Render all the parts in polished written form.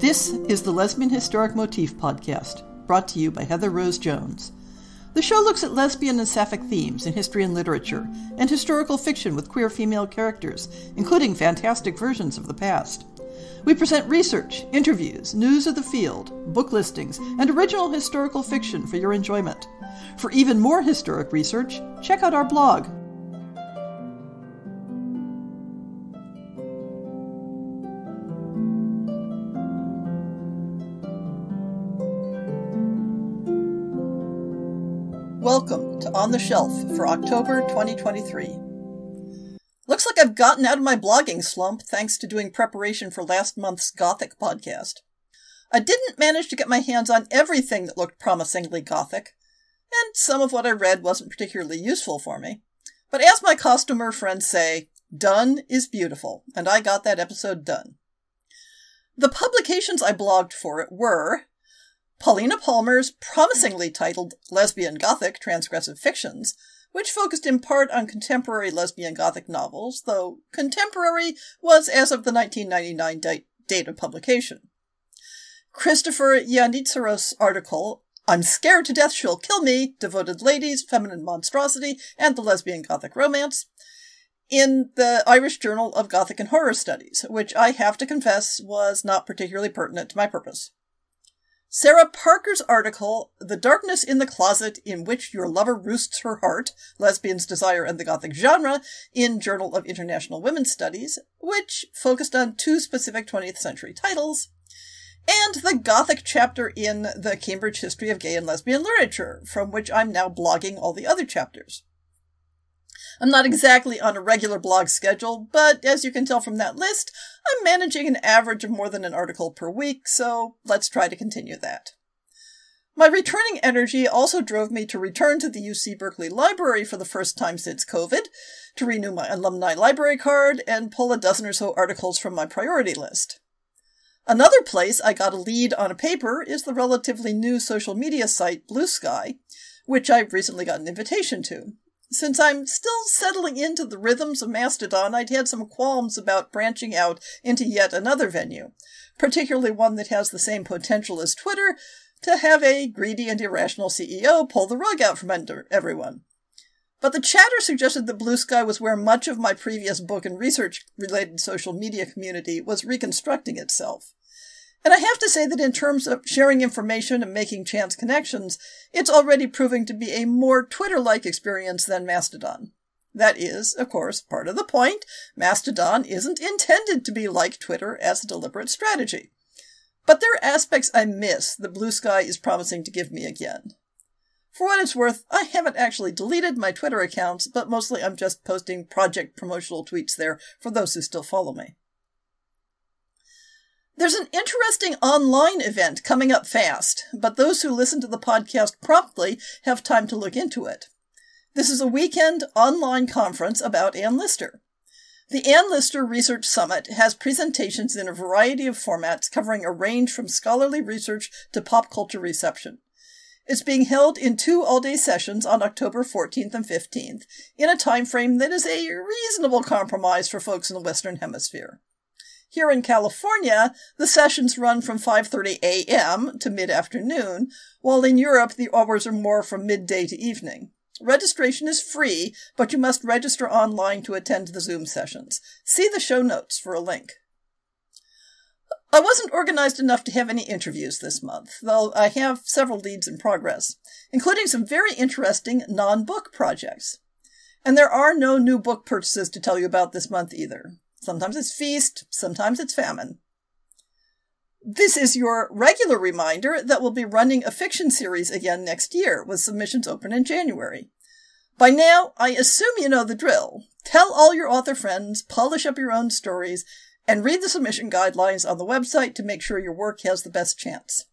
This is the Lesbian Historic Motif Podcast, brought to you by Heather Rose Jones. The show looks at lesbian and sapphic themes in history and literature, and historical fiction with queer female characters, including fantastic versions of the past. We present research, interviews, news of the field, book listings, and original historical fiction for your enjoyment. For even more historic research, check out our blog. Welcome to On the Shelf for October 2023. Looks like I've gotten out of my blogging slump thanks to doing preparation for last month's Gothic podcast. I didn't manage to get my hands on everything that looked promisingly Gothic, and some of what I read wasn't particularly useful for me. But as my costumer friends say, done is beautiful, and I got that episode done. The publications I blogged for it were Paulina Palmer's promisingly titled Lesbian Gothic Transgressive Fictions, which focused in part on contemporary lesbian Gothic novels, though contemporary was as of the 1999 date of publication. Christopher Yanitsaros' article, I'm Scared to Death She'll Kill Me, Devoted Ladies, Feminine Monstrosity, and the Lesbian Gothic Romance, in the Irish Journal of Gothic and Horror Studies, which I have to confess was not particularly pertinent to my purpose. Sarah Parker's article, The Darkness in the Closet in Which Your Lover Roosts Her Heart, Lesbians' Desire and the Gothic Genre, in Journal of International Women's Studies, which focused on two specific 20th century titles, and the Gothic chapter in the Cambridge History of Gay and Lesbian Literature, from which I'm now blogging all the other chapters. I'm not exactly on a regular blog schedule, but as you can tell from that list, I'm managing an average of more than an article per week, so let's try to continue that. My returning energy also drove me to return to the UC Berkeley Library for the first time since COVID, to renew my alumni library card, and pull a dozen or so articles from my priority list. Another place I got a lead on a paper is the relatively new social media site Blue Sky, which I've recently got an invitation to. Since I'm still settling into the rhythms of Mastodon, I'd had some qualms about branching out into yet another venue, particularly one that has the same potential as Twitter to have a greedy and irrational CEO pull the rug out from under everyone. But the chatter suggested that Blue Sky was where much of my previous book and research-related social media community was reconstructing itself. And I have to say that in terms of sharing information and making chance connections, it's already proving to be a more Twitter-like experience than Mastodon. That is, of course, part of the point. Mastodon isn't intended to be like Twitter as a deliberate strategy. But there are aspects I miss that Blue Sky is promising to give me again. For what it's worth, I haven't actually deleted my Twitter accounts, but mostly I'm just posting project promotional tweets there for those who still follow me. There's an interesting online event coming up fast, but those who listen to the podcast promptly have time to look into it. This is a weekend online conference about Ann Lister. The Ann Lister Research Summit has presentations in a variety of formats covering a range from scholarly research to pop culture reception. It's being held in 2 all-day sessions on October 14th and 15th, in a time frame that is a reasonable compromise for folks in the Western Hemisphere. Here in California, the sessions run from 5:30 a.m. to mid-afternoon, while in Europe the hours are more from midday to evening. Registration is free, but you must register online to attend the Zoom sessions. See the show notes for a link. I wasn't organized enough to have any interviews this month, though I have several leads in progress, including some very interesting non-book projects. And there are no new book purchases to tell you about this month either. Sometimes it's feast, sometimes it's famine. This is your regular reminder that we'll be running a fiction series again next year, with submissions open in January. By now, I assume you know the drill. Tell all your author friends, polish up your own stories, and read the submission guidelines on the website to make sure your work has the best chance.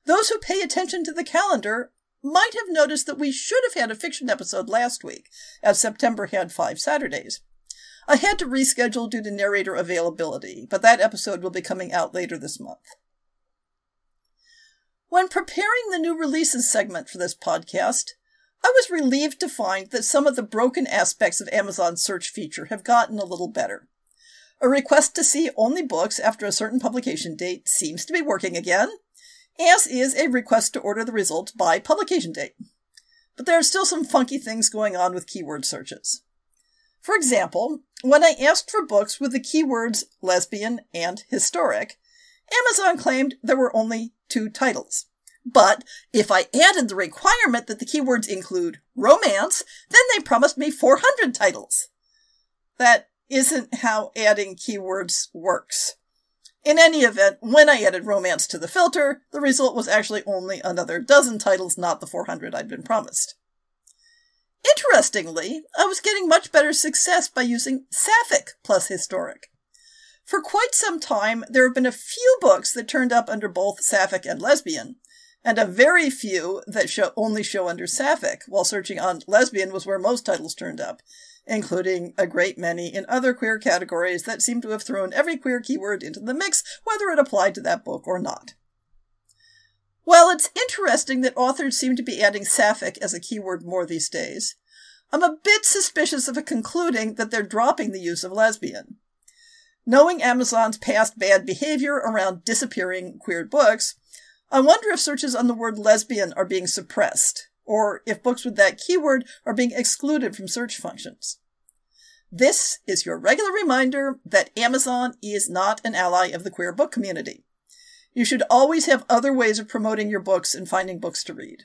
Those who pay attention to the calendar might have noticed that we should have had a fiction episode last week, as September had 5 Saturdays. I had to reschedule due to narrator availability, but that episode will be coming out later this month. When preparing the new releases segment for this podcast, I was relieved to find that some of the broken aspects of Amazon's search feature have gotten a little better. A request to see only books after a certain publication date seems to be working again, as is a request to order the results by publication date. But there are still some funky things going on with keyword searches. For example, when I asked for books with the keywords lesbian and historic, Amazon claimed there were only 2 titles. But if I added the requirement that the keywords include romance, then they promised me 400 titles. That isn't how adding keywords works. In any event, when I added romance to the filter, the result was actually only another dozen titles, not the 400 I'd been promised. Interestingly, I was getting much better success by using sapphic plus historic. For quite some time, there have been a few books that turned up under both sapphic and lesbian, and a very few that only show under sapphic, while searching on lesbian was where most titles turned up, including a great many in other queer categories that seem to have thrown every queer keyword into the mix, whether it applied to that book or not. While it's interesting that authors seem to be adding sapphic as a keyword more these days, I'm a bit suspicious of concluding that they're dropping the use of lesbian. Knowing Amazon's past bad behavior around disappearing queer books, I wonder if searches on the word lesbian are being suppressed, or if books with that keyword are being excluded from search functions. This is your regular reminder that Amazon is not an ally of the queer book community. You should always have other ways of promoting your books and finding books to read.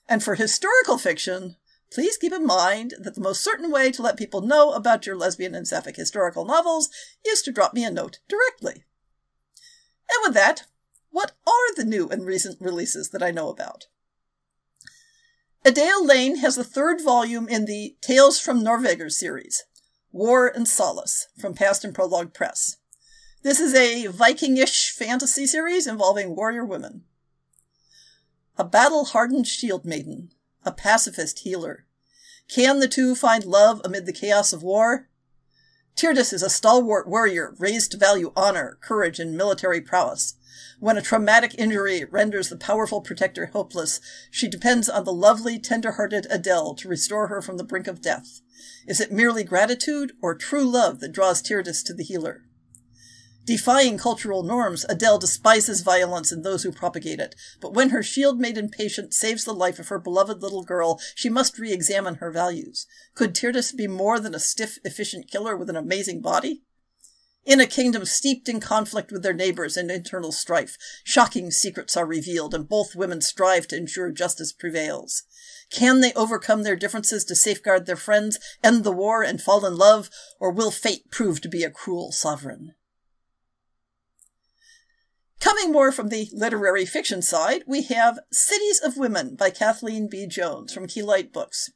And for historical fiction, please keep in mind that the most certain way to let people know about your lesbian and sapphic historical novels is to drop me a note directly. And with that, what are the new and recent releases that I know about? Adele Lane has the 3rd volume in the Tales from Norveger series, War and Solace, from Past and Prologue Press. This is a Viking-ish fantasy series involving warrior women. A battle-hardened shield maiden, a pacifist healer. Can the two find love amid the chaos of war? Tyrdes is a stalwart warrior raised to value honor, courage, and military prowess. When a traumatic injury renders the powerful protector hopeless, she depends on the lovely, tender-hearted Adele to restore her from the brink of death. Is it merely gratitude or true love that draws Tyrdes to the healer? Defying cultural norms, Adele despises violence and those who propagate it, but when her shield-maiden patient saves the life of her beloved little girl, she must re-examine her values. Could Tyrdes be more than a stiff, efficient killer with an amazing body? In a kingdom steeped in conflict with their neighbors and internal strife, shocking secrets are revealed, and both women strive to ensure justice prevails. Can they overcome their differences to safeguard their friends, end the war, and fall in love, or will fate prove to be a cruel sovereign? Coming more from the literary fiction side, we have Cities of Women by Kathleen B. Jones from Keylight Books.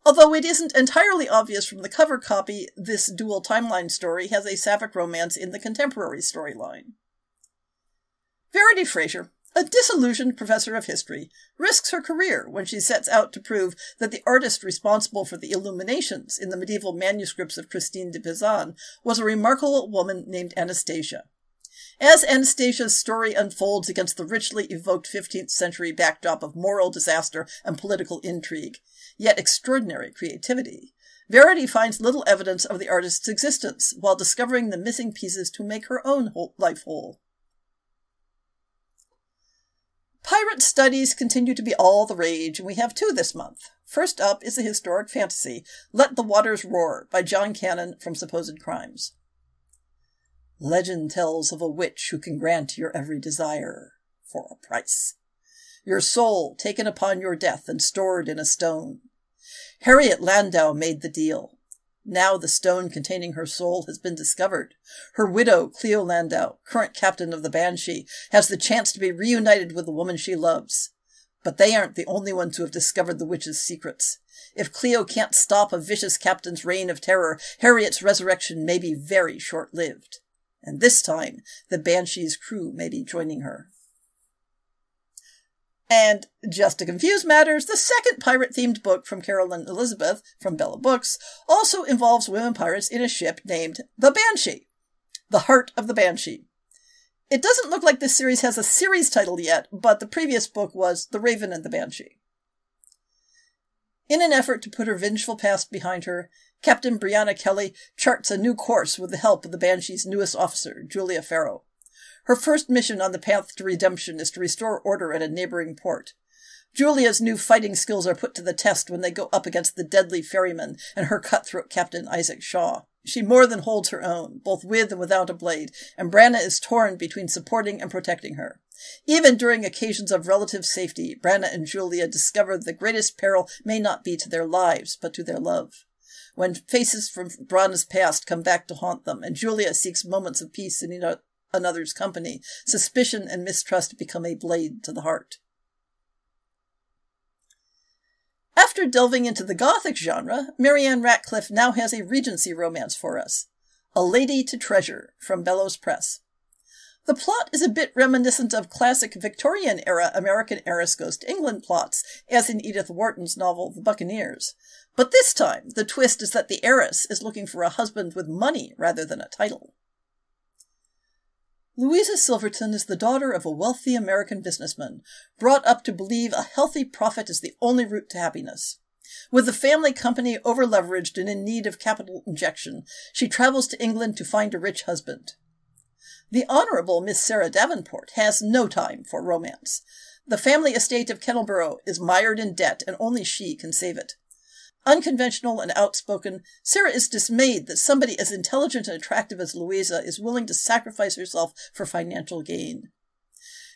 Although it isn't entirely obvious from the cover copy, this dual timeline story has a sapphic romance in the contemporary storyline. Verity Fraser, a disillusioned professor of history, risks her career when she sets out to prove that the artist responsible for the illuminations in the medieval manuscripts of Christine de Pizan was a remarkable woman named Anastasia. As Anastasia's story unfolds against the richly evoked 15th century backdrop of moral disaster and political intrigue, yet extraordinary creativity, Verity finds little evidence of the artist's existence while discovering the missing pieces to make her own life whole. Pirate studies continue to be all the rage, and we have 2 this month. First up is the historic fantasy, Let the Waters Roar by John Cannon from Supposed Crimes. Legend tells of a witch who can grant your every desire for a price. Your soul taken upon your death and stored in a stone. Harriet Landau made the deal. Now the stone containing her soul has been discovered. Her widow, Cleo Landau, current captain of the Banshee, has the chance to be reunited with the woman she loves. But they aren't the only ones who have discovered the witch's secrets. If Cleo can't stop a vicious captain's reign of terror, Harriet's resurrection may be very short-lived. And this time, the Banshee's crew may be joining her. And, just to confuse matters, the second pirate-themed book from Carolyn Elizabeth from Bella Books also involves women pirates in a ship named the Banshee, the Heart of the Banshee. It doesn't look like this series has a series title yet, but the previous book was The Raven and the Banshee. In an effort to put her vengeful past behind her, Captain Brianna Kelly charts a new course with the help of the Banshee's newest officer, Julia Farrow. Her first mission on the path to redemption is to restore order at a neighboring port. Julia's new fighting skills are put to the test when they go up against the deadly ferryman and her cutthroat Captain Isaac Shaw. She more than holds her own, both with and without a blade, and Branna is torn between supporting and protecting her. Even during occasions of relative safety, Branna and Julia discover the greatest peril may not be to their lives, but to their love. When faces from Branna's past come back to haunt them, and Julia seeks moments of peace in another's company, suspicion and mistrust become a blade to the heart. After delving into the Gothic genre, Marianne Ratcliffe now has a Regency romance for us. A Lady to Treasure, from Bellows Press. The plot is a bit reminiscent of classic Victorian-era American heiress goes to England plots, as in Edith Wharton's novel The Buccaneers. But this time, the twist is that the heiress is looking for a husband with money rather than a title. Louisa Silverton is the daughter of a wealthy American businessman, brought up to believe a healthy profit is the only route to happiness. With the family company over-leveraged and in need of capital injection, she travels to England to find a rich husband. The Honourable Miss Sarah Davenport has no time for romance. The family estate of Kennelborough is mired in debt, and only she can save it. Unconventional and outspoken, Sarah is dismayed that somebody as intelligent and attractive as Louisa is willing to sacrifice herself for financial gain.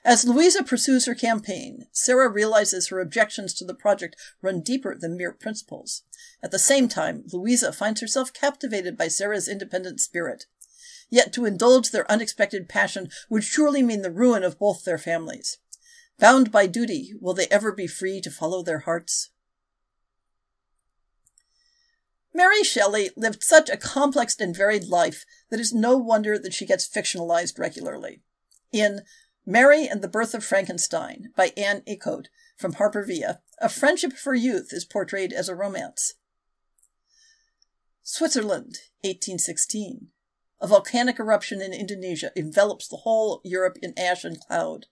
As Louisa pursues her campaign, Sarah realizes her objections to the project run deeper than mere principles. At the same time, Louisa finds herself captivated by Sarah's independent spirit. Yet to indulge their unexpected passion would surely mean the ruin of both their families. Bound by duty, will they ever be free to follow their hearts? Mary Shelley lived such a complex and varied life that it's no wonder that she gets fictionalized regularly. In Mary and the Birth of Frankenstein by Anne Echoed from Harper Via, a friendship for youth is portrayed as a romance. Switzerland, 1816. A volcanic eruption in Indonesia envelops the whole Europe in ash and cloud.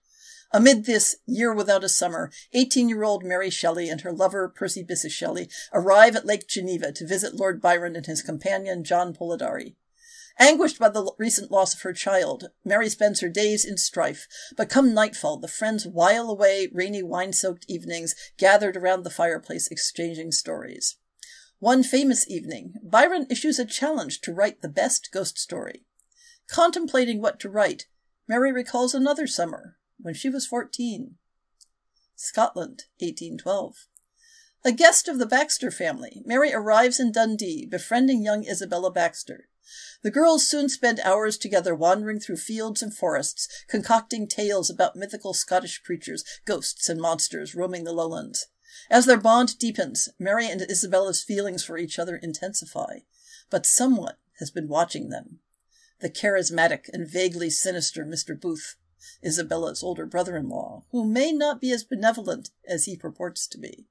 Amid this year without a summer, 18-year-old Mary Shelley and her lover Percy Bysshe Shelley arrive at Lake Geneva to visit Lord Byron and his companion John Polidori. Anguished by the recent loss of her child, Mary spends her days in strife, but come nightfall the friends while away rainy wine-soaked evenings gathered around the fireplace exchanging stories. One famous evening, Byron issues a challenge to write the best ghost story. Contemplating what to write, Mary recalls another summer, when she was 14. Scotland, 1812. A guest of the Baxter family, Mary arrives in Dundee, befriending young Isabella Baxter. The girls soon spend hours together wandering through fields and forests, concocting tales about mythical Scottish creatures, ghosts and monsters roaming the lowlands. As their bond deepens, Mary and Isabella's feelings for each other intensify. But someone has been watching them. The charismatic and vaguely sinister Mr. Booth, Isabella's older brother-in-law, who may not be as benevolent as he purports to be.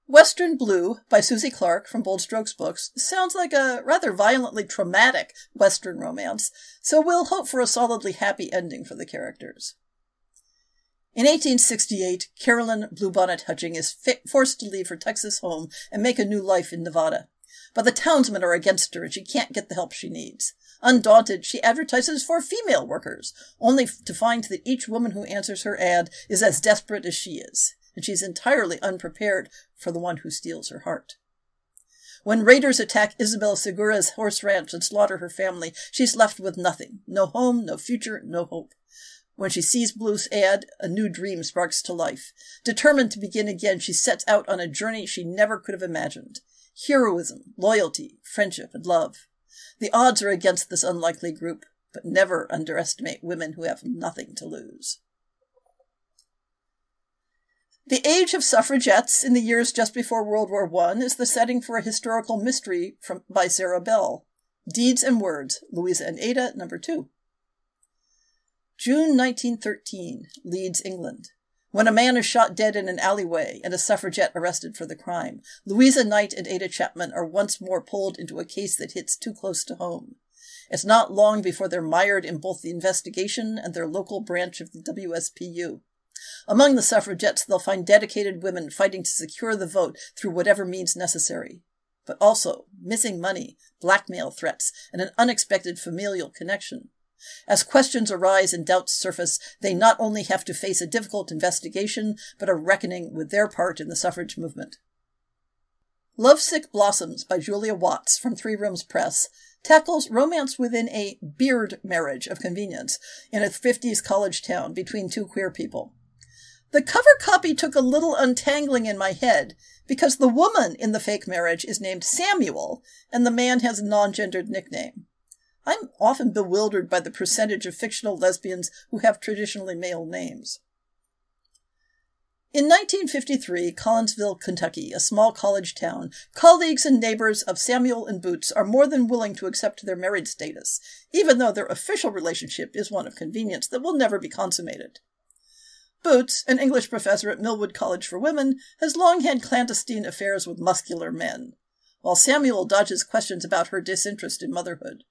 Western Blue by Susie Clark from Bold Strokes Books sounds like a rather violently traumatic Western romance, so we'll hope for a solidly happy ending for the characters. In 1868, Carolyn Bluebonnet Hutching is forced to leave her Texas home and make a new life in Nevada. But the townsmen are against her and she can't get the help she needs. Undaunted, she advertises for female workers, only to find that each woman who answers her ad is as desperate as she is, and she's entirely unprepared for the one who steals her heart. When raiders attack Isabel Segura's horse ranch and slaughter her family, she's left with nothing. No home, no future, no hope. When she sees Blue's ad, a new dream sparks to life. Determined to begin again, she sets out on a journey she never could have imagined. Heroism, loyalty, friendship, and love. The odds are against this unlikely group, but never underestimate women who have nothing to lose. The Age of Suffragettes in the years just before World War I is the setting for a historical mystery by Sarah Bell. Deeds and Words, Louisa and Ada, number 2. June 1913, Leeds, England. When a man is shot dead in an alleyway and a suffragette arrested for the crime, Louisa Knight and Ada Chapman are once more pulled into a case that hits too close to home. It's not long before they're mired in both the investigation and their local branch of the WSPU. Among the suffragettes, they'll find dedicated women fighting to secure the vote through whatever means necessary. But also missing money, blackmail threats, and an unexpected familial connection. As questions arise and doubts surface, they not only have to face a difficult investigation, but a reckoning with their part in the suffrage movement. Lovesick Blossoms by Julia Watts from Three Rooms Press tackles romance within a beard marriage of convenience in a 50s college town between two queer people. The cover copy took a little untangling in my head because the woman in the fake marriage is named Samuel and the man has a non-gendered nickname. I'm often bewildered by the percentage of fictional lesbians who have traditionally male names. In 1953, Collinsville, Kentucky, a small college town, colleagues and neighbors of Samuel and Boots are more than willing to accept their married status, even though their official relationship is one of convenience that will never be consummated. Boots, an English professor at Millwood College for Women, has long had clandestine affairs with muscular men, while Samuel dodges questions about her disinterest in motherhood.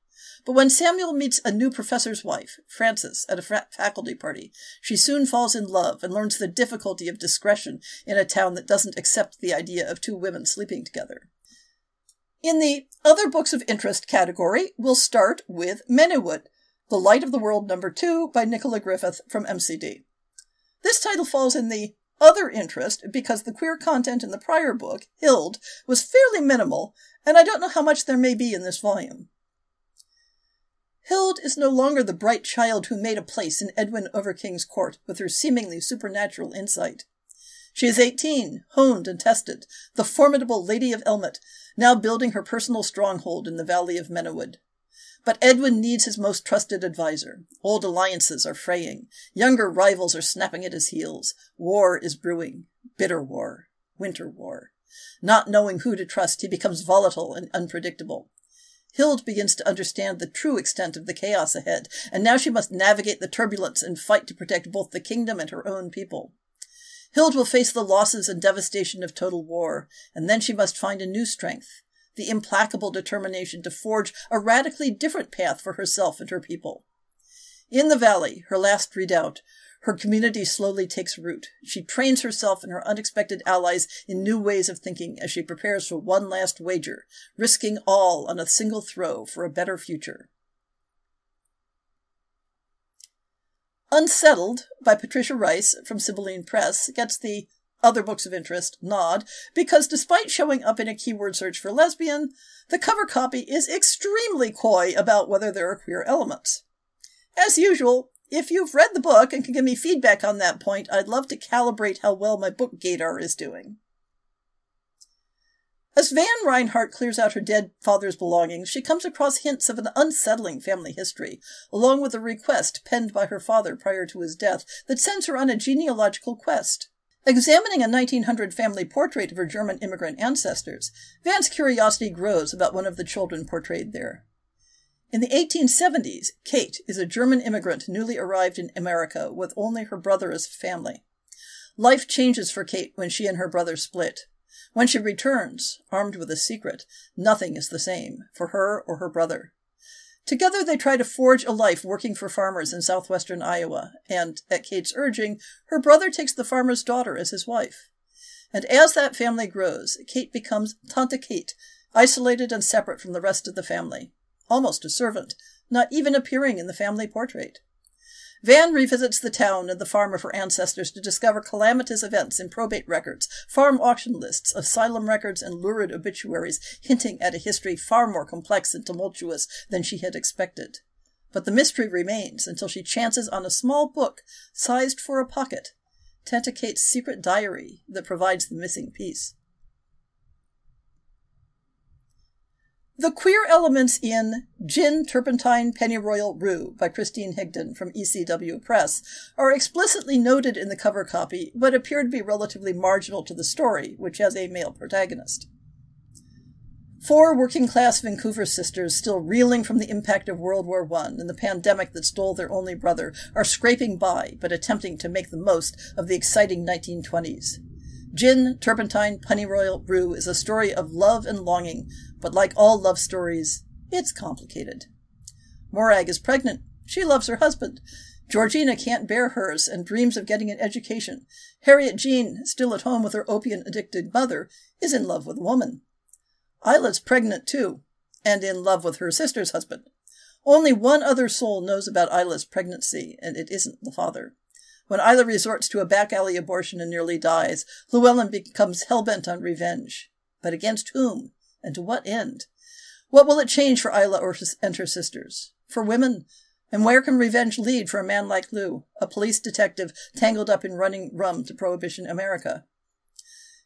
But when Samuel meets a new professor's wife, Frances, at a faculty party, she soon falls in love and learns the difficulty of discretion in a town that doesn't accept the idea of two women sleeping together. In the Other Books of Interest category, we'll start with Mennywood, The Light of the World No. 2 by Nicola Griffith from MCD. This title falls in the Other Interest because the queer content in the prior book, Hild, was fairly minimal, and I don't know how much there may be in this volume. Hild is no longer the bright child who made a place in Edwin Overking's court with her seemingly supernatural insight. She is 18, honed and tested, the formidable Lady of Elmet, now building her personal stronghold in the valley of Mennywood. But Edwin needs his most trusted advisor. Old alliances are fraying. Younger rivals are snapping at his heels. War is brewing. Bitter war. Winter war. Not knowing who to trust, he becomes volatile and unpredictable. Hild begins to understand the true extent of the chaos ahead, and now she must navigate the turbulence and fight to protect both the kingdom and her own people. Hild will face the losses and devastation of total war, and then she must find a new strength, the implacable determination to forge a radically different path for herself and her people. In the valley, her last redoubt, her community slowly takes root. She trains herself and her unexpected allies in new ways of thinking as she prepares for one last wager, risking all on a single throw for a better future. Unsettled by Patricia Rice from Sibylline Press gets the Other Books of Interest nod because despite showing up in a keyword search for lesbian, the cover copy is extremely coy about whether there are queer elements. As usual, if you've read the book and can give me feedback on that point, I'd love to calibrate how well my book gaydar is doing. As Van Reinhardt clears out her dead father's belongings, she comes across hints of an unsettling family history, along with a request penned by her father prior to his death that sends her on a genealogical quest. Examining a 1900 family portrait of her German immigrant ancestors, Van's curiosity grows about one of the children portrayed there. In the 1870s, Kate is a German immigrant newly arrived in America with only her brother as family. Life changes for Kate when she and her brother split. When she returns, armed with a secret, nothing is the same for her or her brother. Together they try to forge a life working for farmers in southwestern Iowa, and, at Kate's urging, her brother takes the farmer's daughter as his wife. And as that family grows, Kate becomes Tante Kate, isolated and separate from the rest of the family. Almost a servant, not even appearing in the family portrait. Van revisits the town and the farm of her ancestors to discover calamitous events in probate records, farm auction lists, asylum records, and lurid obituaries hinting at a history far more complex and tumultuous than she had expected. But the mystery remains until she chances on a small book sized for a pocket, Tante Kate's secret diary that provides the missing piece. The queer elements in Gin, Turpentine, Pennyroyal, Rue by Christine Higdon from ECW Press are explicitly noted in the cover copy, but appear to be relatively marginal to the story, which has a male protagonist. Four working-class Vancouver sisters, still reeling from the impact of World War I and the pandemic that stole their only brother, are scraping by, but attempting to make the most of the exciting 1920s. Gin, Turpentine, Pennyroyal, Rue is a story of love and longing, but like all love stories, it's complicated. Morag is pregnant. She loves her husband. Georgina can't bear hers and dreams of getting an education. Harriet Jean, still at home with her opium-addicted mother, is in love with a woman. Isla's pregnant too, and in love with her sister's husband. Only one other soul knows about Isla's pregnancy, and it isn't the father. When Isla resorts to a back-alley abortion and nearly dies, Llewellyn becomes hell-bent on revenge. But against whom? And to what end? What will it change for Isla and her sisters? For women? And where can revenge lead for a man like Lou, a police detective tangled up in running rum to Prohibition America?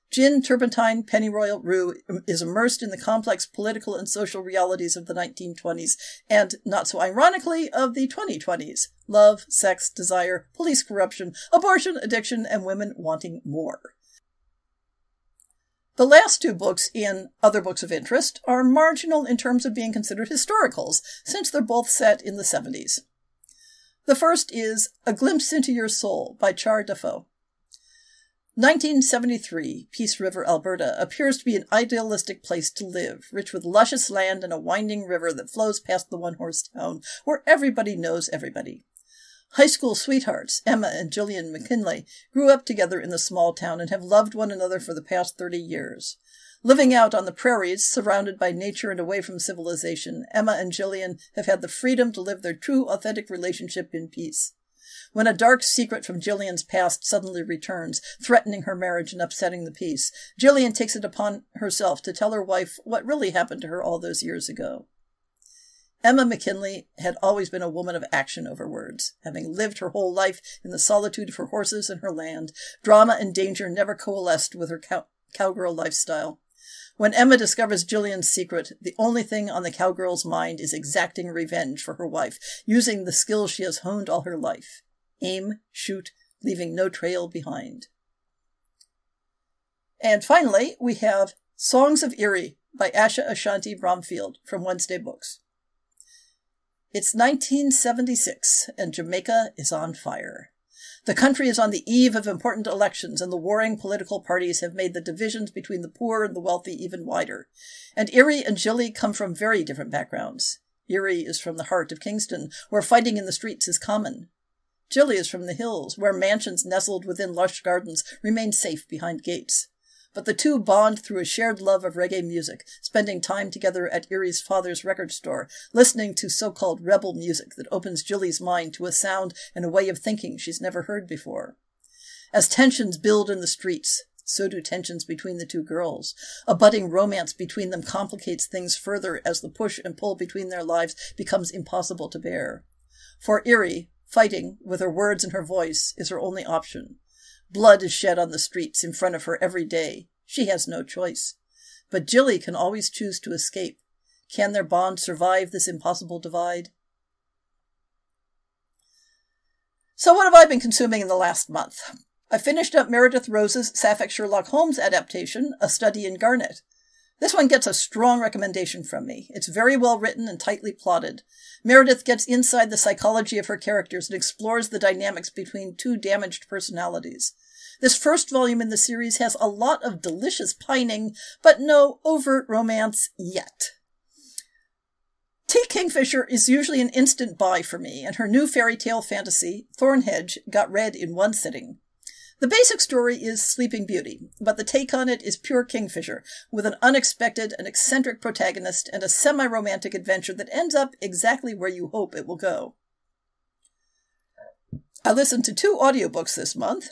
Gin, turpentine, pennyroyal, rue is immersed in the complex political and social realities of the 1920s, and, not so ironically, of the 2020s. Love, sex, desire, police corruption, abortion, addiction, and women wanting more. The last two books in Other Books of Interest are marginal in terms of being considered historicals, since they're both set in the 70s. The first is A Glimpse into Your Soul by Char Defoe. 1973, Peace River, Alberta, appears to be an idealistic place to live, rich with luscious land and a winding river that flows past the one-horse town, where everybody knows everybody. High school sweethearts, Emma and Gillian McKinley, grew up together in the small town and have loved one another for the past 30 years. Living out on the prairies, surrounded by nature and away from civilization, Emma and Gillian have had the freedom to live their true, authentic relationship in peace. When a dark secret from Gillian's past suddenly returns, threatening her marriage and upsetting the peace, Gillian takes it upon herself to tell her wife what really happened to her all those years ago. Emma McKinley had always been a woman of action over words. Having lived her whole life in the solitude of her horses and her land, drama and danger never coalesced with her cowgirl lifestyle. When Emma discovers Gillian's secret, the only thing on the cowgirl's mind is exacting revenge for her wife, using the skills she has honed all her life. Aim, shoot, leaving no trail behind. And finally, we have Songs of Erie by Asha Ashanti Bromfield from Wednesday Books. It's 1976, and Jamaica is on fire. The country is on the eve of important elections, and the warring political parties have made the divisions between the poor and the wealthy even wider. And Erie and Jilly come from very different backgrounds. Erie is from the heart of Kingston, where fighting in the streets is common. Jilly is from the hills, where mansions nestled within lush gardens remain safe behind gates. But the two bond through a shared love of reggae music, spending time together at Erie's father's record store, listening to so-called rebel music that opens Jilly's mind to a sound and a way of thinking she's never heard before. As tensions build in the streets, so do tensions between the two girls. A budding romance between them complicates things further as the push and pull between their lives becomes impossible to bear. For Erie, fighting, with her words and her voice, is her only option. Blood is shed on the streets in front of her every day. She has no choice. But Jilly can always choose to escape. Can their bond survive this impossible divide? So what have I been consuming in the last month? I finished up Meredith Rose's Sapphic Sherlock Holmes adaptation, A Study in Garnet. This one gets a strong recommendation from me. It's very well written and tightly plotted. Meredith gets inside the psychology of her characters and explores the dynamics between two damaged personalities. This first volume in the series has a lot of delicious pining, but no overt romance yet. T. Kingfisher is usually an instant buy for me, and her new fairy tale fantasy, Thornhedge, got read in one sitting. The basic story is Sleeping Beauty, but the take on it is pure Kingfisher, with an unexpected and eccentric protagonist and a semi-romantic adventure that ends up exactly where you hope it will go. I listened to 2 audiobooks this month.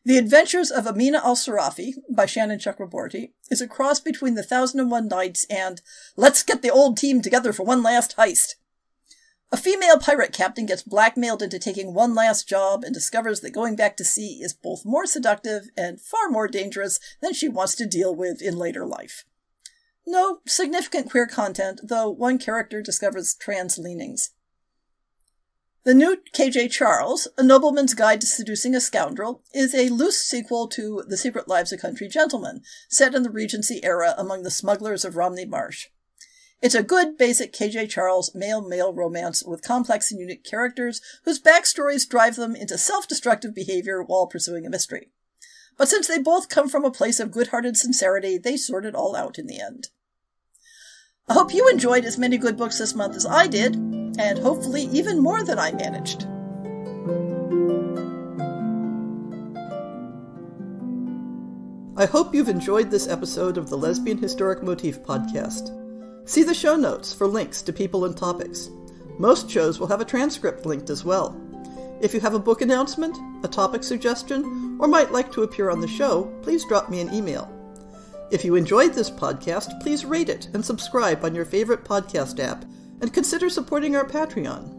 The Adventures of Amina al-Sarafi by Shannon Chakraborty is a cross between The 1001 Nights and Let's Get the Old Team Together for One Last Heist. A female pirate captain gets blackmailed into taking one last job and discovers that going back to sea is both more seductive and far more dangerous than she wants to deal with in later life. No significant queer content, though one character discovers trans leanings. The new K.J. Charles, A Nobleman's Guide to Seducing a Scoundrel, is a loose sequel to The Secret Lives of Country Gentlemen, set in the Regency era among the smugglers of Romney Marsh. It's a good, basic K.J. Charles male-male romance with complex and unique characters whose backstories drive them into self-destructive behavior while pursuing a mystery. But since they both come from a place of good-hearted sincerity, they sort it all out in the end. I hope you enjoyed as many good books this month as I did, and hopefully even more than I managed. I hope you've enjoyed this episode of the Lesbian Historic Motif Podcast. See the show notes for links to people and topics. Most shows will have a transcript linked as well. If you have a book announcement, a topic suggestion, or might like to appear on the show, please drop me an email. If you enjoyed this podcast, please rate it and subscribe on your favorite podcast app, and consider supporting our Patreon.